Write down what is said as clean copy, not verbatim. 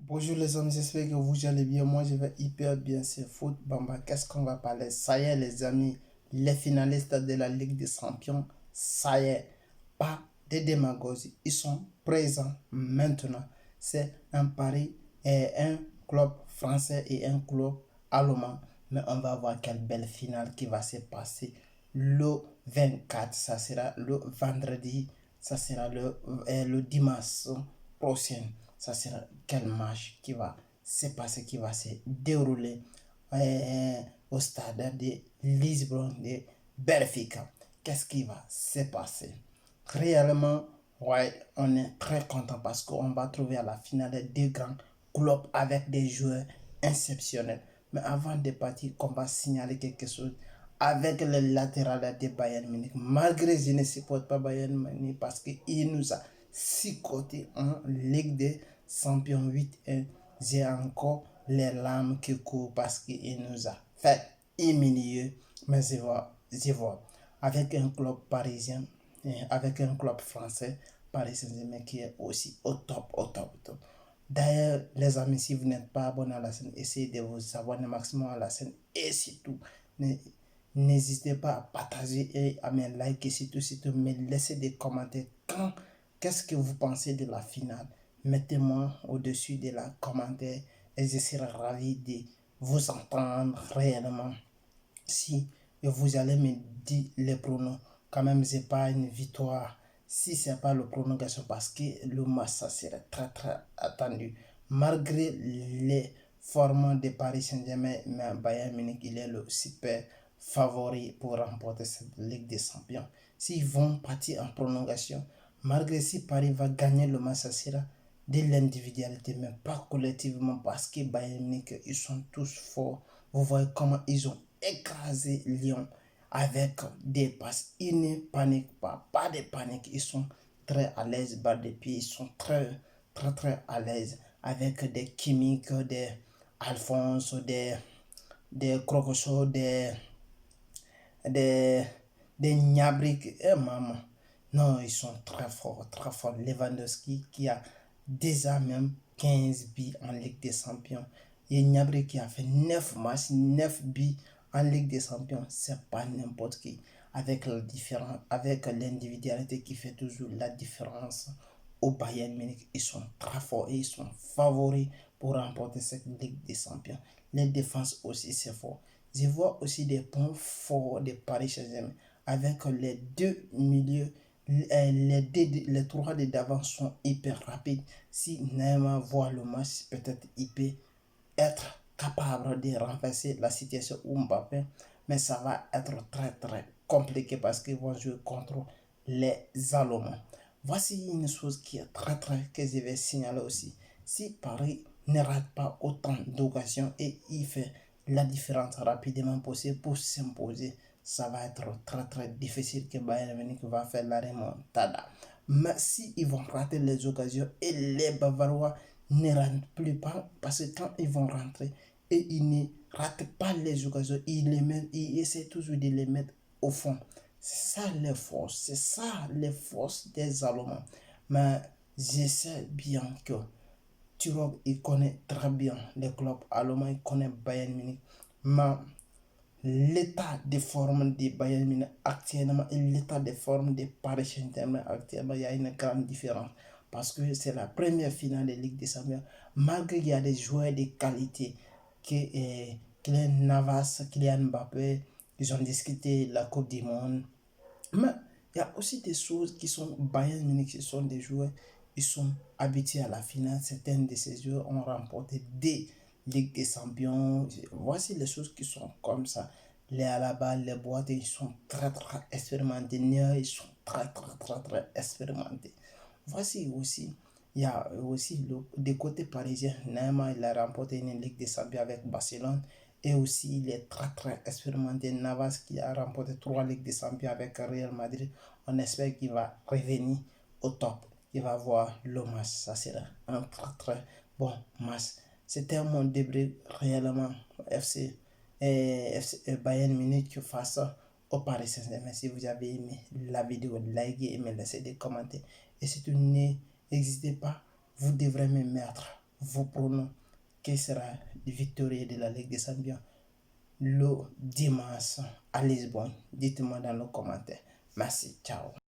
Bonjour les amis, j'espère que vous allez bien. Moi je vais hyper bien, c'est Foot Bamba. Qu'est-ce qu'on va parler? Ça y est les amis, les finalistes de la Ligue des Champions, ça y est, pas de démagogie. Ils sont présents maintenant. C'est un pari et un club français et un club allemand. Mais on va voir quelle belle finale qui va se passer le 24. Ça sera le vendredi, ça sera le dimanche prochain. Ça sera quel match qui va se passer, qui va se dérouler au stade de Lisbonne de Benfica. Qu'est-ce qui va se passer? Réellement, ouais, on est très content parce qu'on va trouver à la finale deux grands clubs avec des joueurs exceptionnels. Mais avant de partir, on va signaler quelque chose avec le latéral de Bayern Munich. Malgré que je ne supporte pas Bayern Munich parce qu'il nous a six côtés en Ligue des Champions 8-1. J'ai encore les larmes qui courent parce qu'il nous a fait humilier. Mais je vois avec un club parisien, avec un club français, Paris Saint-Germain qui est aussi au top, au top, au top. D'ailleurs, les amis, si vous n'êtes pas abonné à la chaîne, essayez de vous abonner maximum à la chaîne et surtout, n'hésitez pas à partager et à me liker, surtout, me laisser des commentaires. Qu'est-ce que vous pensez de la finale? Mettez-moi au-dessus de la commentaire et je serai ravi de vous entendre réellement. Si vous allez me dire les pronoms, quand même, c'est pas une victoire. Si c'est pas le prolongation, parce que le match, ça serait très très attendu. Malgré les formats de Paris Saint-Germain, mais Bayern Munich, il est le super favori pour remporter cette Ligue des Champions. S'ils vont partir en prolongation, malgré si Paris va gagner le match, ça sera de l'individualité, mais pas collectivement, parce que Bayern Munich, ils sont tous forts. Vous voyez comment ils ont écrasé Lyon avec des passes. Ils ne paniquent pas, pas de panique. Ils sont très à l'aise, bas des pieds. Ils sont très, très, très à l'aise avec des Kimmich, des Alphonse, des Crocoso, des, des Gnabry. Maman. Non, ils sont très forts, très forts. Lewandowski qui a déjà même 15 buts en Ligue des Champions. Et Gnabry qui a fait 9 matchs, 9 buts en Ligue des Champions. C'est pas n'importe qui. Avec l'individualité qui fait toujours la différence au Bayern Munich. Ils sont très forts et ils sont favoris pour remporter cette Ligue des Champions. Les défenses aussi, c'est fort. Je vois aussi des points forts de Paris Saint-Germain avec les deux milieux. Les trois de d'avant sont hyper rapides. Si Neymar voit le match, peut-être il peut être capable de renverser la situation ou Mbappé, mais ça va être très très compliqué parce qu'ils vont jouer contre les Allemands. Voici une chose qui est très très que je vais signaler aussi. Si Paris ne rate pas autant d'occasions et il fait la différence rapidement possible pour s'imposer, ça va être très très difficile que Bayern Munich va faire la remontada. Mais si ils vont rater les occasions et les Bavarois ne rentrent plus pas, parce que quand ils vont rentrer et ils ne ratent pas les occasions, ils essaient toujours de les mettre au fond. C'est ça les forces, c'est ça les forces des Allemands. Mais je sais bien que Thuram, il connaît très bien les clubs allemands, il connaît Bayern Munich. Mais l'état de forme de Bayern Munich actuellement et l'état de forme de Paris Saint-Germain actuellement, il y a une grande différence. Parce que c'est la première finale de Ligue des Champions. Malgré qu'il y a des joueurs de qualité, Kylian Navas, Kylian Mbappé, ils ont discuté la Coupe du Monde. Mais il y a aussi des choses qui sont Bayern Munich, ce sont des joueurs, ils sont habitués à la finale. Certains de ces joueurs ont remporté des Ligues des Champions. Voici les choses qui sont comme ça. Les Alaba, les Boîtes, ils sont très très expérimentés. Ils sont très très très très expérimentés. Voici aussi, il y a aussi des côtés parisiens. Neymar, il a remporté une Ligue des Champions avec Barcelone. Et aussi, il est très très expérimenté. Navas qui a remporté 3 Ligues des Champions avec Real Madrid. On espère qu'il va revenir au top. Il va voir le match. Ça sera un très très bon match. C'était mon début réellement FC, Bayern Munich face au Paris Saint-Germain. Si vous avez aimé la vidéo, likez et me laissez des commentaires. Et surtout, n'hésitez pas, vous devrez me mettre vous pronom qui sera le victorieux de la Ligue des Champions le dimanche à Lisbonne? Dites-moi dans les commentaires. Merci, ciao.